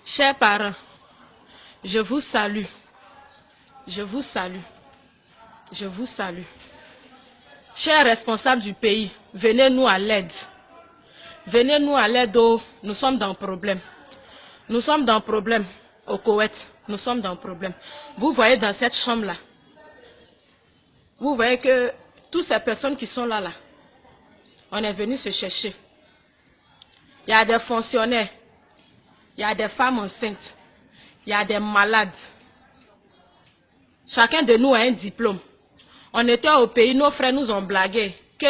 Chers parents, je vous salue. Je vous salue. Je vous salue. Chers responsables du pays, venez-nous à l'aide. Venez-nous à l'aide, nous sommes dans le problème. Nous sommes dans le problème au Koweït. Nous sommes dans le problème. Vous voyez dans cette chambre-là, vous voyez que toutes ces personnes qui sont là, on est venu se chercher. Il y a des fonctionnaires, il y a des femmes enceintes, il y a des malades. Chacun de nous a un diplôme. On était au pays, nos frères nous ont blagué que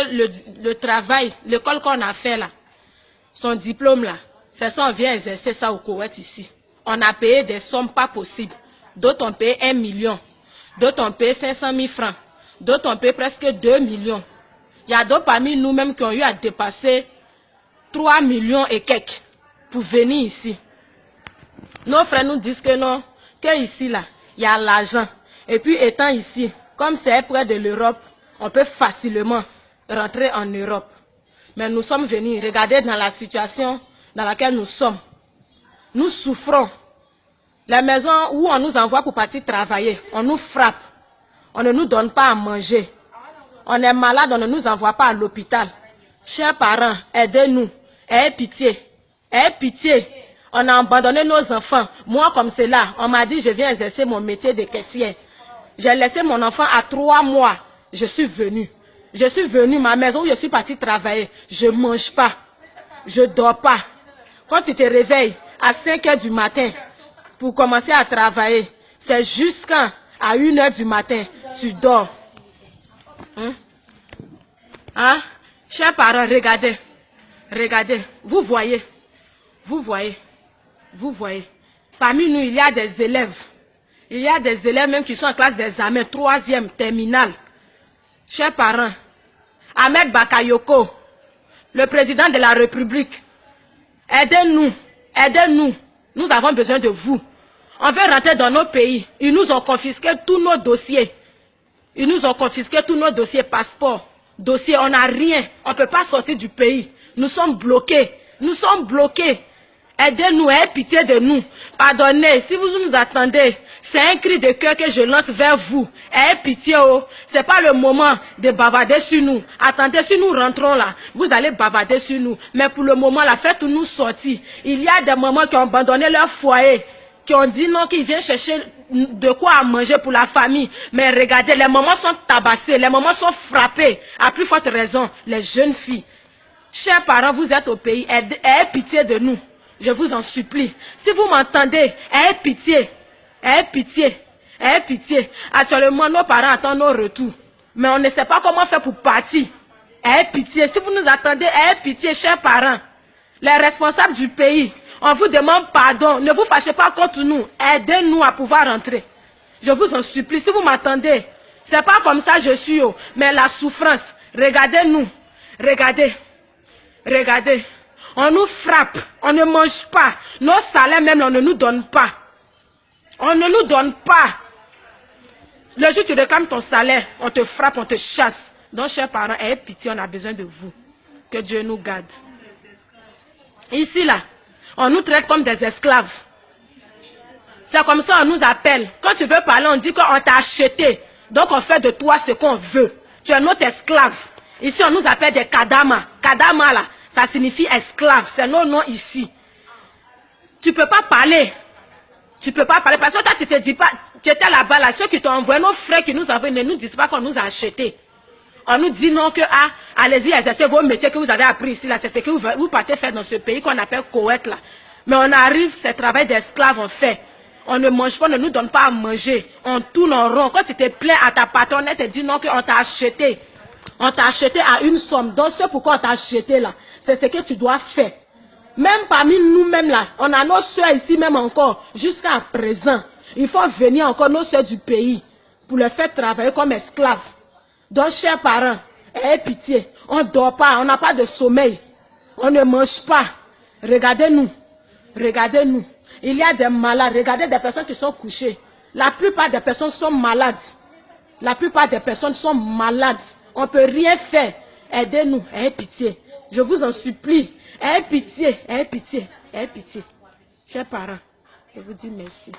le travail, l'école qu'on a fait là, son diplôme là, c'est ça, on vient exercer ça au Koweït ici. On a payé des sommes pas possibles. D'autres ont payé 1 million. D'autres ont payé 500 000 francs. D'autres ont payé presque 2 millions. Il y a d'autres parmi nous-mêmes qui ont eu à dépasser 3 millions et quelques pour venir ici. Nos frères nous disent que non, que ici là, il y a l'argent. Et puis étant ici, comme c'est près de l'Europe, on peut facilement rentrer en Europe. Mais nous sommes venus, regardez dans la situation dans laquelle nous sommes. Nous souffrons. Les maisons où on nous envoie pour partir travailler, on nous frappe. On ne nous donne pas à manger. On est malade, on ne nous envoie pas à l'hôpital. Chers parents, aidez-nous. Ayez pitié. Ayez pitié. On a abandonné nos enfants. Moi, comme c'est là, on m'a dit je viens exercer mon métier de caissière. J'ai laissé mon enfant à 3 mois. Je suis venue. Je suis venue, ma maison où je suis partie travailler. Je ne mange pas. Je ne dors pas. Quand tu te réveilles à 5 h du matin pour commencer à travailler, c'est jusqu'à 1 h du matin, tu dors. Hein? Chers parents, regardez. Regardez. Vous voyez. Vous voyez. Vous voyez. Parmi nous, il y a des élèves. Il y a des élèves même qui sont en classe d'examen, 3e, terminale. Chers parents, Ahmed Bakayoko, le président de la République, aidez-nous, aidez-nous. Nous avons besoin de vous. On veut rentrer dans nos pays. Ils nous ont confisqué tous nos dossiers. Ils nous ont confisqué tous nos dossiers, passeports, dossiers. On n'a rien. On ne peut pas sortir du pays. Nous sommes bloqués. Nous sommes bloqués. Aidez-nous, ayez pitié de nous. Pardonnez, si vous nous attendez, c'est un cri de cœur que je lance vers vous. Ayez pitié, oh. Ce n'est pas le moment de bavarder sur nous. Attendez, si nous rentrons là, vous allez bavarder sur nous. Mais pour le moment, la faites-nous sortir. Il y a des mamans qui ont abandonné leur foyer, qui ont dit non, qu'ils viennent chercher de quoi à manger pour la famille. Mais regardez, les mamans sont tabassées, les mamans sont frappées. À plus forte raison, les jeunes filles. Chers parents, vous êtes au pays, ayez pitié de nous. Je vous en supplie. Si vous m'entendez, ayez pitié. Ayez pitié. Ayez pitié. Actuellement, nos parents attendent nos retours. Mais on ne sait pas comment faire pour partir. Ayez pitié. Si vous nous attendez, ayez pitié, chers parents. Les responsables du pays, on vous demande pardon. Ne vous fâchez pas contre nous. Aidez-nous à pouvoir rentrer. Je vous en supplie. Si vous m'entendez, c'est pas comme ça je suis, mais la souffrance. Regardez-nous. Regardez. Regardez. On nous frappe, on ne mange pas. Nos salaires même, on ne nous donne pas. On ne nous donne pas. Le jour où tu réclames ton salaire, on te frappe, on te chasse. Donc, chers parents, ayez pitié, on a besoin de vous. Que Dieu nous garde. Ici, là, on nous traite comme des esclaves. C'est comme ça on nous appelle. Quand tu veux parler, on dit qu'on t'a acheté. Donc, on fait de toi ce qu'on veut. Tu es notre esclave. Ici, on nous appelle des kadama. Kadama, là. Ça signifie esclave, c'est nos noms ici. Tu ne peux pas parler. Tu ne peux pas parler. Parce que toi, tu te dis pas, tu étais là-bas, là, ceux qui t'ont envoyé, nos frères qui nous envoient, ne nous disent pas qu'on nous a achetés. On nous dit non que, allez-y, exercez vos métiers que vous avez appris ici, là. C'est ce que vous partez faire dans ce pays qu'on appelle Koweït, là. Mais on arrive, c'est travail d'esclave, on fait. On ne mange pas, on ne nous donne pas à manger. On tourne en rond. Quand tu te plains à ta patronne, elle te dit non qu'on t'a acheté. On t'a acheté à une somme. Donc, c'est pourquoi on t'a acheté là. C'est ce que tu dois faire. Même parmi nous-mêmes là, on a nos soeurs ici même encore, jusqu'à présent. Il faut venir encore nos soeurs du pays pour les faire travailler comme esclaves. Donc, chers parents, ayez pitié. On ne dort pas, on n'a pas de sommeil. On ne mange pas. Regardez-nous. Regardez-nous. Il y a des malades. Regardez des personnes qui sont couchées. La plupart des personnes sont malades. La plupart des personnes sont malades. On ne peut rien faire. Aidez-nous. Ayez pitié. Je vous en supplie. Ayez pitié. Ayez pitié. Ayez pitié. Chers parents. Je vous dis merci.